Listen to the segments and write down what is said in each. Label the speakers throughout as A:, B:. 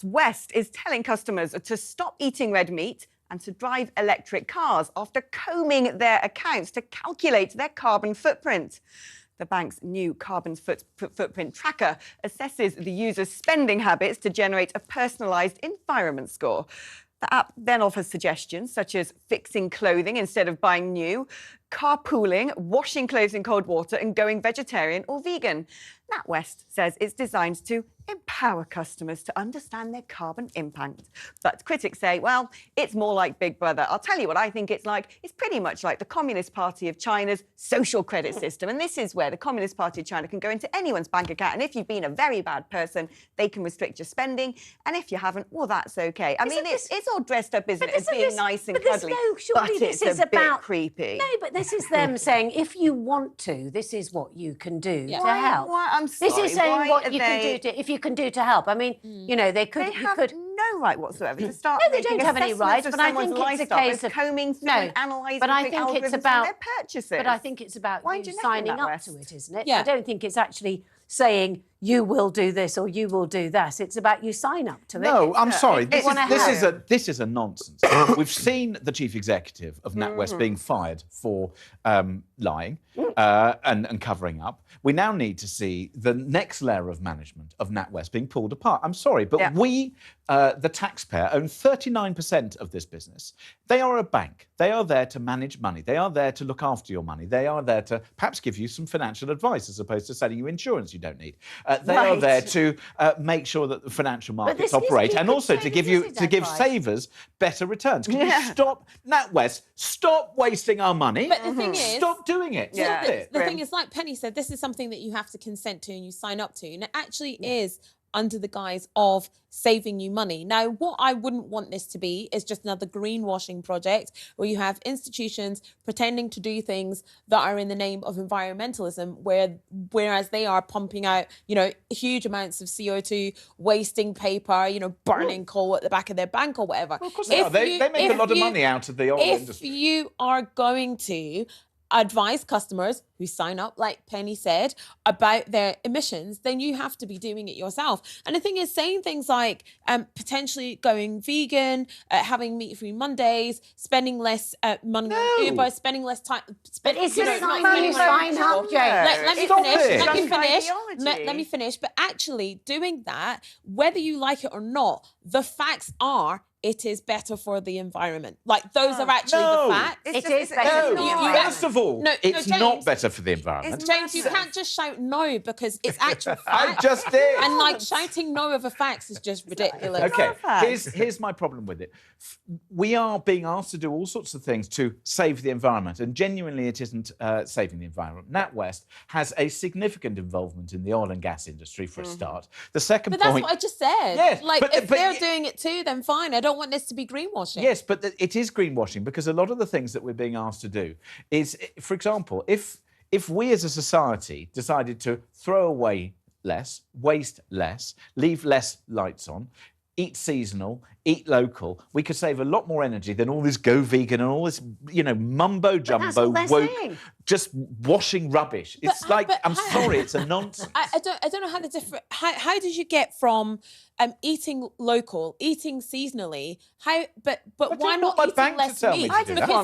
A: Natwest is telling customers to stop eating red meat and to drive electric cars after combing their accounts to calculate their carbon footprint. The bank's new carbon footprint tracker assesses the user's spending habits to generate a personalised environment score. The app then offers suggestions such as fixing clothing instead of buying new, carpooling, washing clothes in cold water and going vegetarian or vegan. Natwest says it's designed to empower customers to understand their carbon impact. But critics say, well, it's more like Big Brother. I'll tell you what I think it's like. It's pretty much like the Communist Party of China's social credit system. And this is where the Communist Party of China can go into anyone's bank account. And if you've been a very bad person, they can restrict your spending. And if you haven't, well, that's OK. I mean, it's all dressed up, isn't it, as being nice and cuddly. But it's a bit creepy.
B: No, but this is them saying, if you want to, this is what you can do to help.
A: I'm sorry,
B: this is saying what you can do if you can do to help. I mean, you know, they could.
A: They have no right whatsoever to start.
B: No, they don't have any rights. But I think it's a case of
A: combing through and analysing.
B: But I think it's about
A: their purchases.
B: But I think it's about you signing up to it, isn't it?
C: Yeah.
B: I don't think it's actually saying you will do this or you will do that. It's about you sign up to it.
D: No, I'm sorry. This is a nonsense. We've seen the chief executive of Natwest being fired for lying and covering up. We now need to see the next layer of management of Natwest being pulled apart. I'm sorry, but we, the taxpayer, own 39% of this business. They are a bank. They are there to manage money. They are there to look after your money. They are there to perhaps give you some financial advice as opposed to selling you insurance you don't need. They are there to make sure that the financial markets operate and also to give savers better returns. Can you stop, Natwest, stop wasting our money?
C: But the thing is,
D: stop doing it. Stop it.
C: The thing is, like Penny said, this is something that you have to consent to and you sign up to. And it actually is under the guise of saving you money. Now, what I wouldn't want this to be is just another greenwashing project where you have institutions pretending to do things that are in the name of environmentalism, whereas they are pumping out, you know, huge amounts of CO2, wasting paper, you know, burning coal at the back of their bank or whatever.
D: Well, of course they are. They make a lot of money out of the oil industry.
C: If you are going to advise customers who sign up, like Penny said, about their emissions, then you have to be doing it yourself. And the thing is, saying things like potentially going vegan, having meat-free Mondays, spending less money on Uber, spending less time...
B: But is it not money sign up, Jane?
C: Let me finish. But actually doing that, whether you like it or not, the facts are it is better for the environment. Like, those are actually the facts.
B: It is better for the environment.
D: First of all, it's not better for the environment.
C: James, you can't just shout no because it's actual facts.
D: I just did.
C: And, like, shouting no over facts is just ridiculous.
D: OK, here's my problem with it. We are being asked to do all sorts of things to save the environment, and genuinely it isn't saving the environment. Natwest has a significant involvement in the oil and gas industry, for a start. The second
C: point... But that's what I just said.
D: Yes,
C: like, if they're doing it too, then fine. I don't want this to be greenwashing.
D: Yes, but it is greenwashing because a lot of the things that we're being asked to do is, for example, if we as a society decided to throw away less, waste less, leave less lights on, eat seasonal, eat local, we could save a lot more energy than all this go vegan and all this, you know, mumbo jumbo woke, just washing rubbish. It's I'm sorry, it's a nonsense.
C: I don't know how the different. How did you get from eating local, eating seasonally? But why not eating less meat?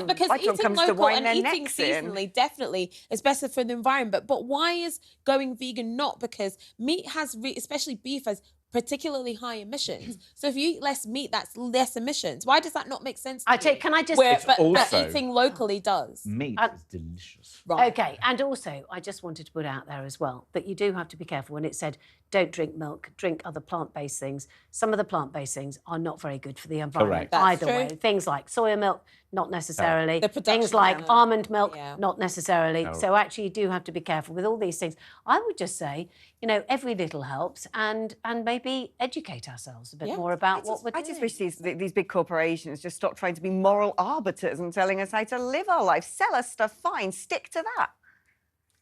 C: Because eating local and eating seasonally definitely is better for the environment. But why is going vegan not? Because meat has, especially beef, has particularly high emissions. So if you eat less meat, that's less emissions. Why does that not make sense to you?
B: Can I just...
C: But eating locally does.
D: Meat is delicious.
C: Right.
B: OK, and also, I just wanted to put out there as well that you do have to be careful when it said don't drink milk, drink other plant-based things. Some of the plant-based things are not very good for the environment either way. Things like soya milk, not necessarily. Things like almond milk, not necessarily. No. So actually you do have to be careful with all these things. I would just say, you know, every little helps and maybe educate ourselves a bit more about what we're doing.
A: I just wish these big corporations just stop trying to be moral arbiters and telling us how to live our life. Sell us stuff, fine, stick to that.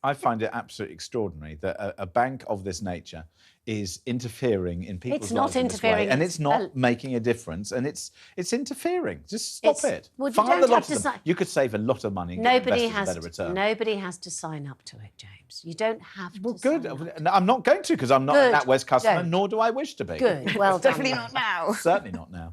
D: I find it absolutely extraordinary that a bank of this nature is interfering in people's lives in this way, and it's not making a difference, and it's interfering. Just stop it.
B: Well,
D: Find a lot of them. You could save a lot of money and give investors a better return.
B: Nobody has to sign up to it, James. You don't have to.
D: Well, good. I'm not going to, because I'm not a NatWest customer, nor do I wish to be.
B: Good. Well,
A: definitely not now.
D: Certainly not now.